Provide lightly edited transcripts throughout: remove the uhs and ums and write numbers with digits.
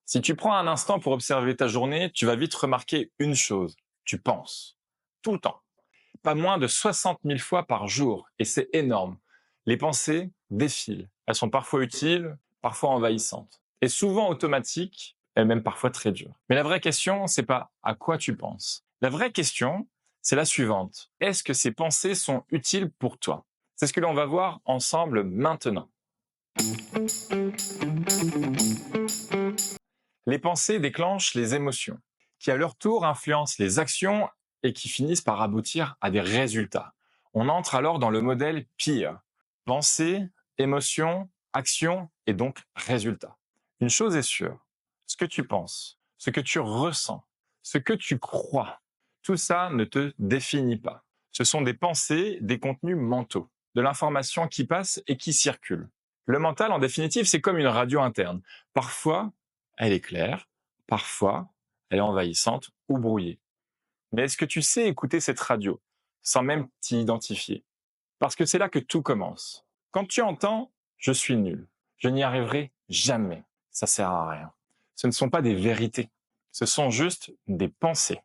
Si tu prends un instant pour observer ta journée, tu vas vite remarquer une chose. Tu penses. Tout le temps. Pas moins de 60 000 fois par jour. Et c'est énorme. Les pensées défilent. Elles sont parfois utiles, parfois envahissantes. Et souvent automatiques, et même parfois très dures. Mais la vraie question, c'est pas à quoi tu penses. La vraie question, c'est la suivante. Est-ce que ces pensées sont utiles pour toi? C'est ce que l'on va voir ensemble maintenant. Les pensées déclenchent les émotions, qui à leur tour influencent les actions et qui finissent par aboutir à des résultats. On entre alors dans le modèle PEER. Pensée, émotion, action et donc résultat. Une chose est sûre, ce que tu penses, ce que tu ressens, ce que tu crois, tout ça ne te définit pas. Ce sont des pensées, des contenus mentaux, de l'information qui passe et qui circule. Le mental, en définitive, c'est comme une radio interne. Parfois, elle est claire, parfois, elle est envahissante ou brouillée. Mais est-ce que tu sais écouter cette radio sans même t'y identifier? Parce que c'est là que tout commence. Quand tu entends « je suis nul »,« je n'y arriverai jamais », ça sert à rien. Ce ne sont pas des vérités, ce sont juste des pensées.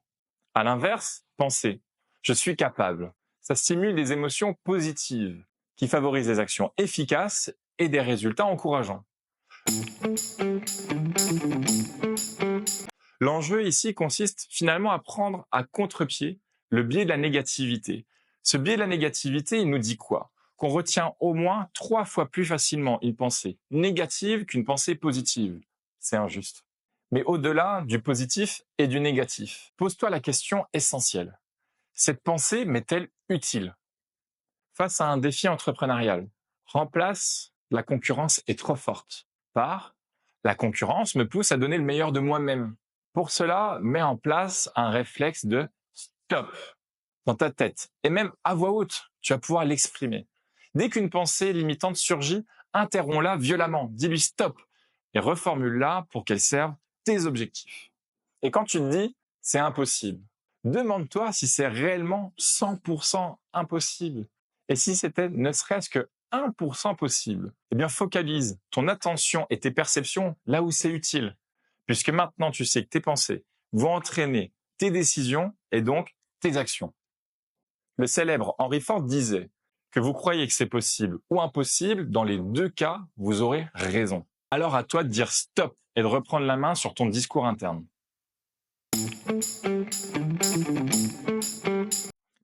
À l'inverse, penser « je suis capable », ça stimule des émotions positives qui favorisent des actions efficaces et des résultats encourageants. L'enjeu ici consiste finalement à prendre à contre-pied le biais de la négativité. Ce biais de la négativité, il nous dit quoi? Qu'on retient au moins 3 fois plus facilement une pensée négative qu'une pensée positive. C'est injuste. Mais au-delà du positif et du négatif, pose-toi la question essentielle. Cette pensée m'est-elle utile? Face à un défi entrepreneurial, remplace la concurrence est trop forte par la concurrence me pousse à donner le meilleur de moi-même. Pour cela, mets en place un réflexe de stop dans ta tête et même à voix haute, tu vas pouvoir l'exprimer. Dès qu'une pensée limitante surgit, interromps-la violemment, dis-lui stop et reformule-la pour qu'elle serve tes objectifs. Et quand tu te dis c'est impossible, demande-toi si c'est réellement 100% impossible. Et si c'était ne serait-ce que 1% possible, eh bien focalise ton attention et tes perceptions là où c'est utile. Puisque maintenant tu sais que tes pensées vont entraîner tes décisions et donc tes actions. Le célèbre Henry Ford disait que vous croyez que c'est possible ou impossible, dans les deux cas, vous aurez raison. Alors à toi de dire stop et de reprendre la main sur ton discours interne.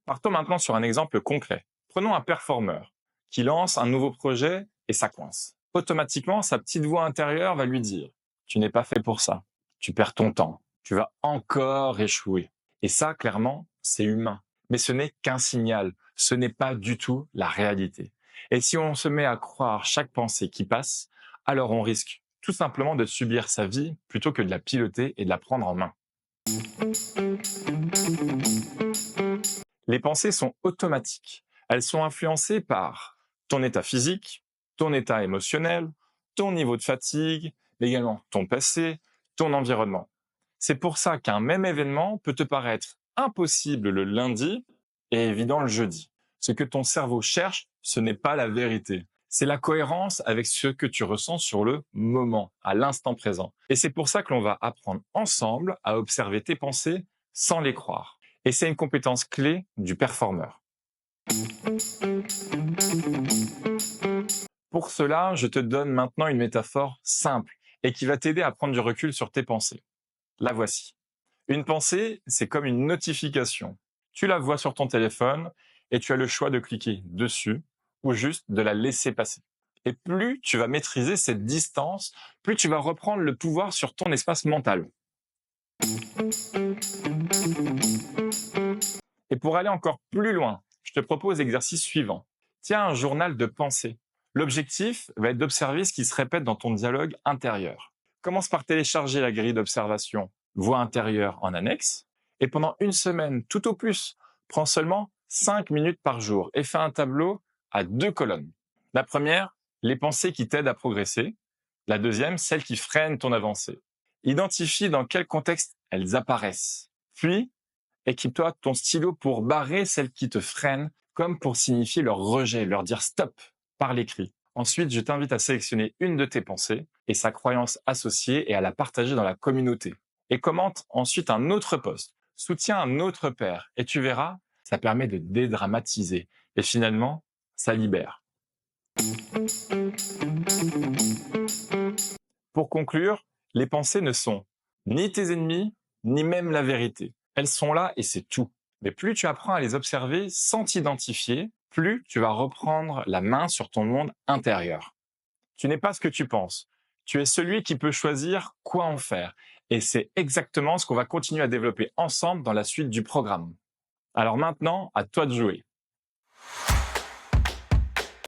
Partons maintenant sur un exemple concret. Prenons un performeur qui lance un nouveau projet et ça coince. Automatiquement, sa petite voix intérieure va lui dire « Tu n'es pas fait pour ça, tu perds ton temps, tu vas encore échouer ». Et ça, clairement, c'est humain. Mais ce n'est qu'un signal, ce n'est pas du tout la réalité. Et si on se met à croire chaque pensée qui passe, alors on risque tout simplement de subir sa vie plutôt que de la piloter et de la prendre en main. Les pensées sont automatiques. Elles sont influencées par ton état physique, ton état émotionnel, ton niveau de fatigue, mais également ton passé, ton environnement. C'est pour ça qu'un même événement peut te paraître impossible le lundi et évident le jeudi. Ce que ton cerveau cherche, ce n'est pas la vérité. C'est la cohérence avec ce que tu ressens sur le moment, à l'instant présent. Et c'est pour ça que l'on va apprendre ensemble à observer tes pensées sans les croire. Et c'est une compétence clé du performeur. Pour cela, je te donne maintenant une métaphore simple et qui va t'aider à prendre du recul sur tes pensées. La voici. Une pensée, c'est comme une notification. Tu la vois sur ton téléphone et tu as le choix de cliquer dessus ou juste de la laisser passer. Et plus tu vas maîtriser cette distance, plus tu vas reprendre le pouvoir sur ton espace mental. Et pour aller encore plus loin, je te propose l'exercice suivant. Tiens un journal de pensée. L'objectif va être d'observer ce qui se répète dans ton dialogue intérieur. Commence par télécharger la grille d'observation voix intérieure en annexe. Et pendant une semaine, tout au plus, prends seulement 5 minutes par jour et fais un tableau à 2 colonnes. La première, les pensées qui t'aident à progresser. La deuxième, celles qui freinent ton avancée. Identifie dans quel contexte elles apparaissent. Puis, équipe-toi de ton stylo pour barrer celles qui te freinent, comme pour signifier leur rejet, leur dire stop par l'écrit. Ensuite, je t'invite à sélectionner une de tes pensées et sa croyance associée et à la partager dans la communauté. Et commente ensuite un autre post. Soutiens un autre père et tu verras, ça permet de dédramatiser. Et finalement, ça libère. Pour conclure, les pensées ne sont ni tes ennemis, ni même la vérité. Elles sont là et c'est tout. Mais plus tu apprends à les observer sans t'identifier, plus tu vas reprendre la main sur ton monde intérieur. Tu n'es pas ce que tu penses. Tu es celui qui peut choisir quoi en faire. Et c'est exactement ce qu'on va continuer à développer ensemble dans la suite du programme. Alors maintenant, à toi de jouer.